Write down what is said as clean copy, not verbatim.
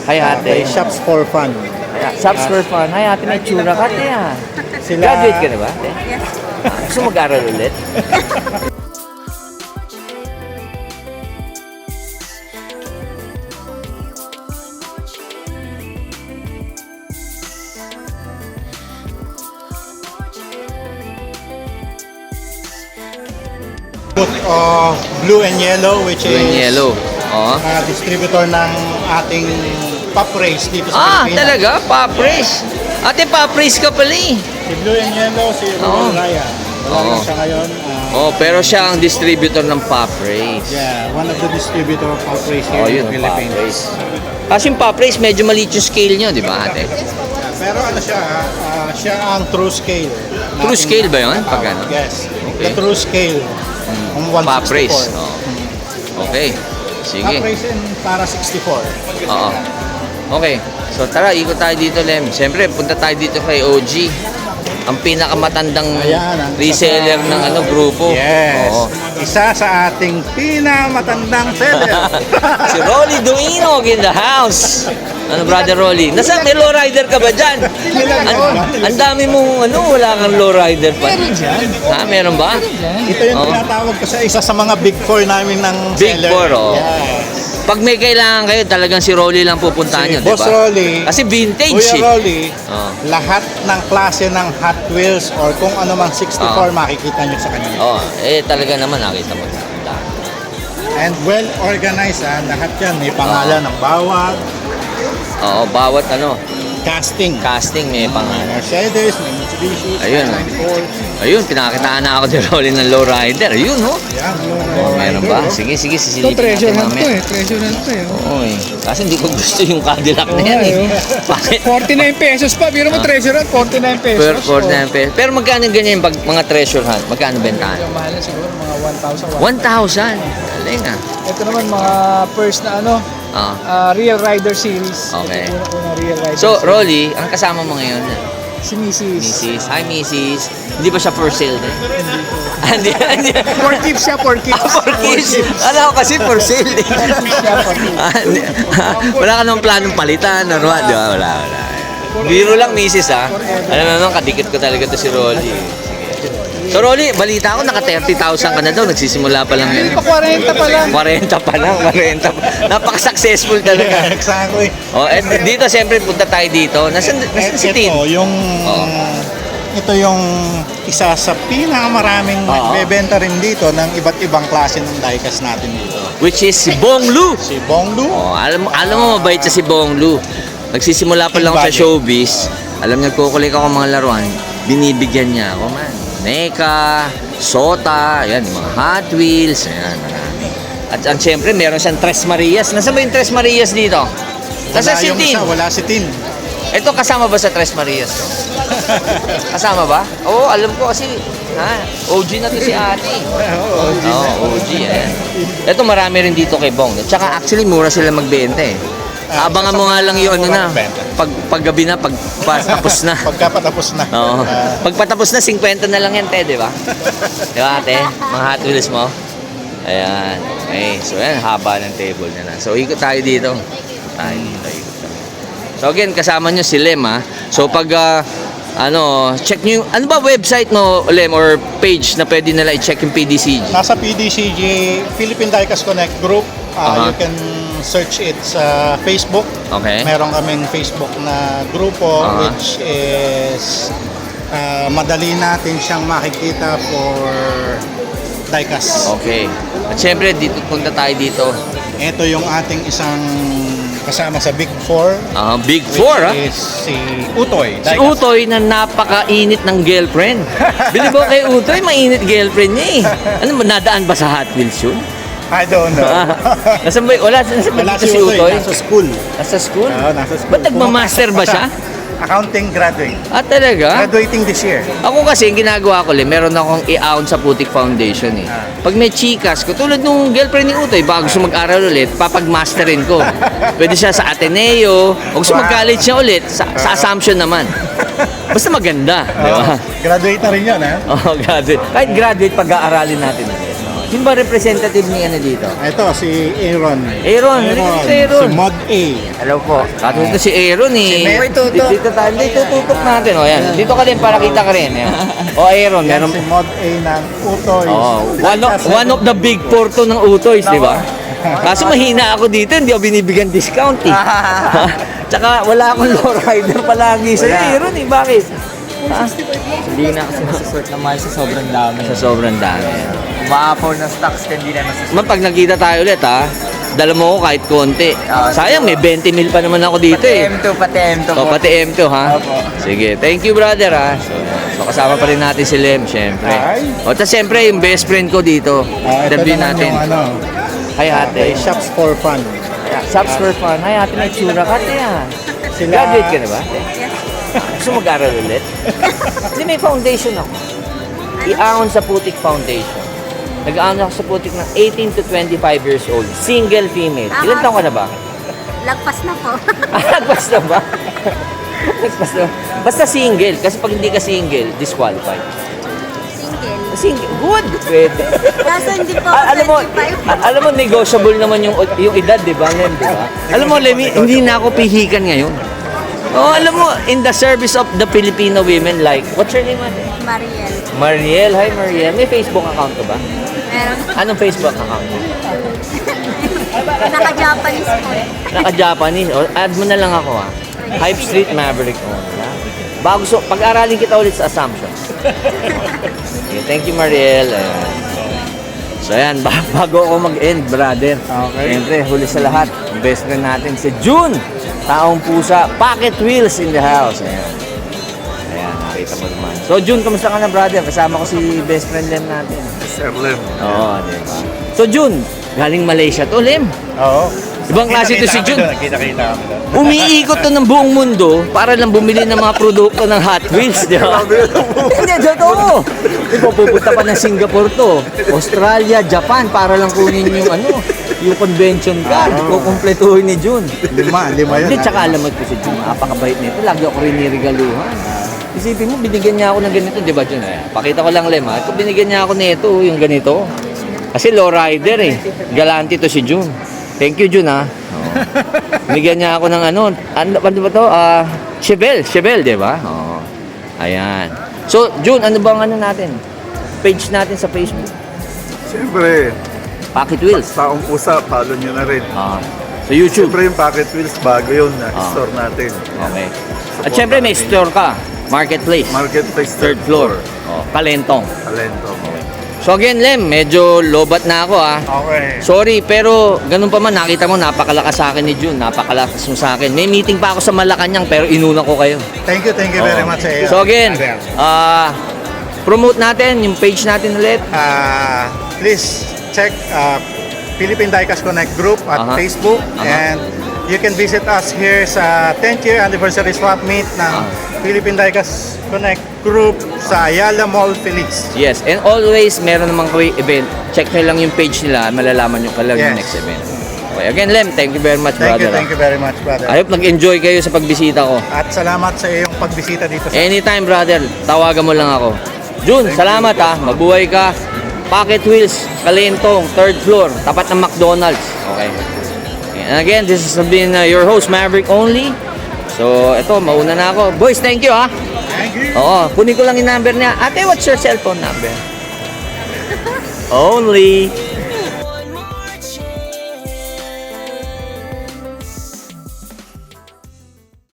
Hi, ate. Shops for Fun. Shops for Fun. Hi, ate. May tsura ka, ate. Graduate ka na ba, ate? Yes. Gusto mag-aral ulit? Put Blue and Yellow, which Blue and is yellow. Oo. distributor ng ating pop race dito sa Pilipinas. Talaga? Paprace. Ate, paprace ka pala eh. Si Blue and Yellow, si Oo. Ron Raya. Wala Oo. lang siya ngayon. Oh, pero siya ang distributor ng paprace. Yeah, one of the distributor of pop race here Oh, in yun, the Philippines. paprace. Kasi yung paprace, medyo maliit yung scale nyo, di ba, ate? Pero ano siya, siya ang true scale. True Nating scale ba yun? tinatawag. Pag ano? Yes. Okay. The true scale. Ang 164. Paprace. Oh. Okay. Sige. Pop race in para 64. Oo. Okay. So tara, ikot tayo dito, Lem. Siyempre, punta tayo dito kay OG. Ang pinakamatandang Ayan, ang reseller ng grupo. Yes. Oo. Isa sa ating pinakamatandang seller. Si Rolly Duino in the house. Ano, Brother Rolly? May lowrider ka ba dyan? Ang dami mong, wala kang lowrider pa. Meron dyan. Meron ba? Ito yung Oo. tinatawag ko sa isa sa mga big four namin ng Big seller. four, oh. Yes. Pag may kailangan kayo, talagang si Rolly lang pupuntahan nyo, di ba? Boss Rolly, Kasi vintage Kuya eh. Rolly, Oo. lahat ng klase ng Hot Wheels or kung ano mang 64 makikita nyo sa kanya. Oh, talaga naman nakita mo. And well organized, lahat yan. May pangalan ng bawat Oo, bawat casting. casting may pangalan. Mercedes, may Mitsubishi, Ayun. Ford. Ayun, pinakitaan na ako ni Rolly ng lowrider. Ayun, ho. Yan, Meron ba? Sige, Ito, sisilipin treasure natin hunt to mamaya. eh. Treasure hunt to eh. Oo, eh. Kasi hindi ko gusto yung Cadillac na yan eh. Bakit? 49 pesos pa. Biro mo treasure hunt, 49 pesos. Per 49 pesos. Pero magkano ganyan pag mga treasure hunt? Magkano bentahan? Yung mahal na siguro, mga 1,000. 1,000. Galing ah. Ito naman, mga first na Real Rider Series. Okay. Ito unang Real Rider So, Series. Rolly, ang kasama mo ngayon? Si Mrs. Mrs. Hi, Mrs. Hindi ba siya for sale din? Hindi. For keeps siya, for keeps. For kids. Alam ko kasi for sale eh. Wala ka namang planong palitan or what? Di ba? Wala. Biro lang, Mrs. Alam mo naman, kadikit ko talaga to si Rolly. Sige. So, Rolly, balita ko, naka 30,000 ka na daw. Nagsisimula pa lang Hindi yun. pa 40 pa lang. 40 pa lang. Napaka-successful talaga. Exactly. Oh, dito, siyempre, punta tayo dito. Nasaan si Tin? Ito yung isa sa pinakamaraming nagbebenta rin dito ng iba't ibang klase ng diecast natin dito. Which is si Bong Lu. Si Bong Lu. Oh, alam mo mabait siya si Bong Lu. Nagsisimula pa lang ako sa showbiz. Alam niya, kukulik ako mga laruan. Binibigyan niya ako, man. NECA, SOTA, ayan, yung mga Hot Wheels, ayan, marami. At siyempre, meron siyang Tres Marias. Nasaan ba yung Tres Marias dito? Nasaan si Tin? Wala si Tin. Ito, kasama ba sa Tres Marias? Kasama ba? Oo, alam ko kasi, OG na to si ate. Oo, OG, ayan. Ito, marami rin dito kay Bong. Tsaka actually, mura sila magbenta eh. Abangan mo nga lang yung paggabi na, pagpatapos na. Pagkapatapos na. Oo. Pagpatapos na, 50 na lang yan, te, di ba? Di ba, ate? Mga Hot Wheels mo. Ayan. Okay. So, yan, haba ng table niya na. So, ikot tayo dito. Ikot kami. So, again, kasama nyo si Lem, ha? So, pag, check nyo yung, ano ba website mo, Lem, or page na pwede nila i-check yung PDCG? Nasa PDCG, Philippine Diecast Connect Group. You can search it sa Facebook. Okay. Meron kaming Facebook na grupo which is madali natin siyang makikita for diecast. Okay. At syempre, dito, punta tayo dito. Ito yung ating isang kasama sa Big Four. Big Four, ha? Which is si Utoy. Si Utoy na napakainit ng girlfriend. Bili mo kay Utoy, mainit girlfriend niya eh. Ano, nadaan ba sa Hot Wheels yun? I don't know. Nasaan ba? Nasaan ba Wala dito si Utoy? Nasa school. Nasa school? Oo, nasa school. Ba't nagmamaster ba siya? Accounting graduate. Talaga? Graduating this year. Ako kasi, ginagawa ko meron akong i-own sa Putik Foundation eh. Pag may chikas ko, tulad nung girlfriend ni Utoy, baka gusto mag-aral ulit, papag-masterin ko. Pwede siya sa Ateneo, o gusto mag-college siya ulit, sa Assumption naman. Basta maganda, di ba? Graduate na rin yan, ha? Oh, graduate. Kahit graduate, pag-aaralin natin ulit. Sino ba representative ni ano dito? Ito, si Aaron. Aaron, si Aaron. Si Mod A. Hello po. Katulad ito si Aaron eh. Si May tutok. Dito tayo, dito tutok natin. O yan. Dito ka din para kita ka rin. Yan. O Aaron, Yan meron. si Mod A ng Utoy. Oh, one of the big four to ng Utoys, di ba? Kaso mahina ako dito, hindi ako binibigyan discount eh. Tsaka wala akong lowrider palagi sa Aaron eh. Bakit? Ha? Hindi na kasi masasort naman sa sobrang dami. Sa sobrang dami. Umaapaw ng stocks ka, hindi na masasort. Man, pag nakita tayo ulit ha, dala mo ko kahit konti. Sayang, may 20 mil pa naman ako dito eh. Pati M2 So, po. pati M2 ha? Opo. Sige, thank you brother ha. So kasama pa rin natin si Lem, syempre. Hi. O, tapos syempre yung best friend ko dito. Ito Interview naman natin. yung ano, Hi ate. Shops for Fun. Subs for fun. Hi ate, may tsura ka ate ah. Graduate ka na ba? Gusto mo mag-aral ulit? Hindi, may foundation ako. I-aon sa Putik Foundation. Nag-aon ako sa Putik ng 18 to 25 years old. Single female. Ilan taon ka na ba? Lagpas na po. Lagpas na ba? Lagpas na. Basta single. Kasi pag hindi ka single, disqualified. Single. Single. Good. Pwede. Kaso hindi po Alam mo, 25. alam mo, negotiable naman yung edad, di ba, Lem, di ba? Alam mo, Lem, hindi na ako pihikan ngayon. Oh, alam mo, in the service of the Filipino women, like, what's your name, ate? Mariel. Mariel. Hi, Mariel. May Facebook account ka ba? Meron. Anong Facebook account? Naka-Japanese po. Naka-Japanese. O, add mo na lang ako, ha? Hype Street Maverick. Oh, yeah. Bago, so, pag-aralin kita ulit sa Assumption. Okay, thank you, Mariel. Ayan. So, ayan, bago ako mag-end, brother. Okay. Siyempre, huli sa lahat, ang best friend natin, si June. Taong pusa, pocket wheels in the house. Ayan. Ayan, nakita mo naman. So, June, kamusta ka na, brother? Kasama ko si best friend Lem natin. Sir Lem. Oo, di ba? So, June, galing Malaysia to, Lem. Oo. Ibang klase to si June. Kita-kita kami doon. Umiikot to ng buong mundo para lang bumili ng mga produkto ng Hot Wheels, di ba? Hindi, totoo. Di ba, pupunta pa ng Singapore to, Australia, Japan, para lang kunin yung ano, yung convention card. Kukumpletuhin ni June. Lima yun. Hindi, tsaka alam mo ito si June, napakabait nito. Lagi ako rin nirigaluhan. Isipin mo, binigyan niya ako ng ganito, di ba, June? Pakita ko lang, Lem, ha? Ito, binigyan niya ako nito, yung ganito. Kasi lowrider eh. Galante to si June. Thank you, June, ha? Oo. Binigyan niya ako ng ano ba to? Chevelle, di ba? Oo. Ayan. So, June, ano bang ano natin? Page natin sa Facebook. Siyempre, Pocket Wheels. taong pusa, follow nyo na rin. Sa YouTube. Siyempre yung Pocket Wheels, bago yun na store natin. Okay. At syempre, may store ka. Marketplace. Marketplace Third floor. Oh, Kalentong. Talento. So again, Lem, medyo lobat na ako, ha? Okay. Sorry, pero ganun pa man, nakita mo, napakalakas sa akin ni June. Napakalakas mo sa akin. May meeting pa ako sa Malacanang, pero inuna ko kayo. Thank you very much sa iyo. So again, promote natin yung page natin ulit. Please check Philippine Diecast Connect group at Aha. Facebook Aha. and you can visit us here sa 10th year anniversary swap meet ng Philippine Diecast Connect group sa Ayala Mall, Felix. Yes, and always meron namang event. Check nyo lang yung page nila, malalaman nyo kailan yung Yes. next event. Okay, again, Lem, thank you very much, Thank brother. you very much, brother. I hope nag-enjoy kayo sa pagbisita ko. At salamat sa iyong pagbisita dito sa Anytime, brother, tawagan mo lang ako. June, salamat ha. Mabuhay ka. Pocket Wheels, Kalentong, third floor, tapat ng McDonald's. Okay. And again, this has been your host, Maverick Only. So, eto, mauna na ako. Boys, thank you ha. Thank you. Oo, kunin ko lang yung number niya. Ate, what's your cellphone number? Only.